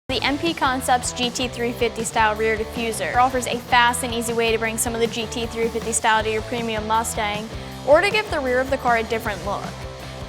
The MP Concepts GT350 style rear diffuser offers a fast and easy way to bring some of the GT350 style to your premium Mustang, or to give the rear of the car a different look.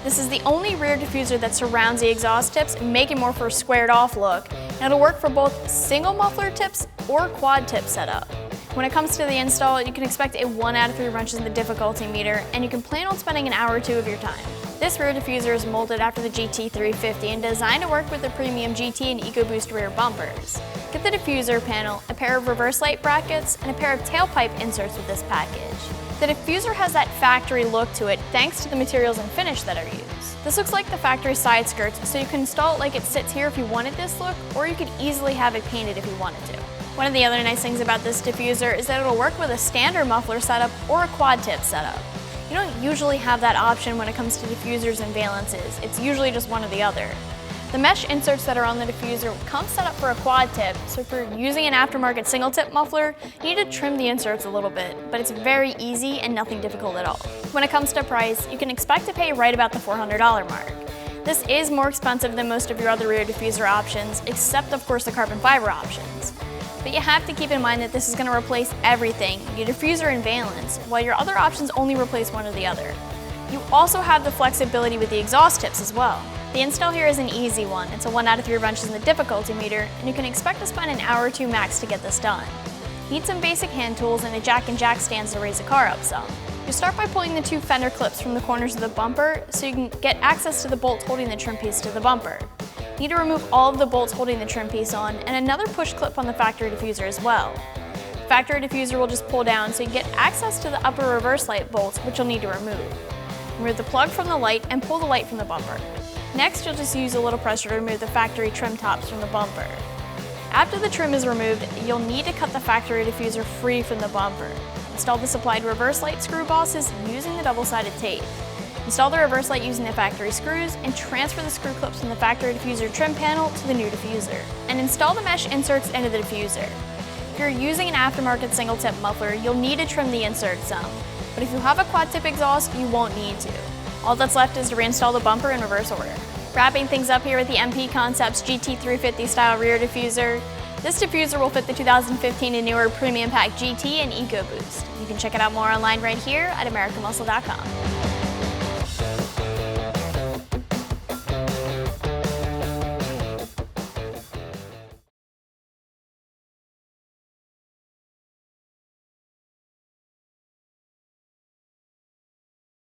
This is the only rear diffuser that surrounds the exhaust tips, making more for a squared off look, and it'll work for both single muffler tips or quad tip setup. When it comes to the install, you can expect a 1 out of 3 wrenches in the difficulty meter, and you can plan on spending an hour or two of your time. This rear diffuser is molded after the GT350 and designed to work with the premium GT and EcoBoost rear bumpers. Get the diffuser panel, a pair of reverse light brackets, and a pair of tailpipe inserts with this package. The diffuser has that factory look to it thanks to the materials and finish that are used. This looks like the factory side skirts, so you can install it like it sits here if you wanted this look, or you could easily have it painted if you wanted to. One of the other nice things about this diffuser is that it'll work with a standard muffler setup or a quad tip setup. You don't usually have that option when it comes to diffusers and valences. It's usually just one or the other. The mesh inserts that are on the diffuser come set up for a quad tip, so if you're using an aftermarket single tip muffler, you need to trim the inserts a little bit, but it's very easy and nothing difficult at all. When it comes to price, you can expect to pay right about the $400 mark. This is more expensive than most of your other rear diffuser options, except of course the carbon fiber options. But you have to keep in mind that this is going to replace everything, your diffuser and valence, while your other options only replace one or the other. You also have the flexibility with the exhaust tips as well. The install here is an easy one. It's a 1 out of 3 wrenches in the difficulty meter, and you can expect to spend an hour or two max to get this done. Need some basic hand tools and a jack and jack stands to raise the car up some. You start by pulling the 2 fender clips from the corners of the bumper so you can get access to the bolts holding the trim piece to the bumper. Need to remove all of the bolts holding the trim piece on, and another push clip on the factory diffuser as well. The factory diffuser will just pull down so you get access to the upper reverse light bolts, which you'll need to remove. Remove the plug from the light and pull the light from the bumper. Next, you'll just use a little pressure to remove the factory trim tops from the bumper. After the trim is removed, you'll need to cut the factory diffuser free from the bumper. Install the supplied reverse light screw bosses using the double-sided tape. Install the reverse light using the factory screws, and transfer the screw clips from the factory diffuser trim panel to the new diffuser. And install the mesh inserts into the diffuser. If you're using an aftermarket single tip muffler, you'll need to trim the insert some. But if you have a quad tip exhaust, you won't need to. All that's left is to reinstall the bumper in reverse order. Wrapping things up here with the MP Concepts GT350 style rear diffuser. This diffuser will fit the 2015 and newer Premium Pack GT and EcoBoost. You can check it out more online right here at AmericanMuscle.com.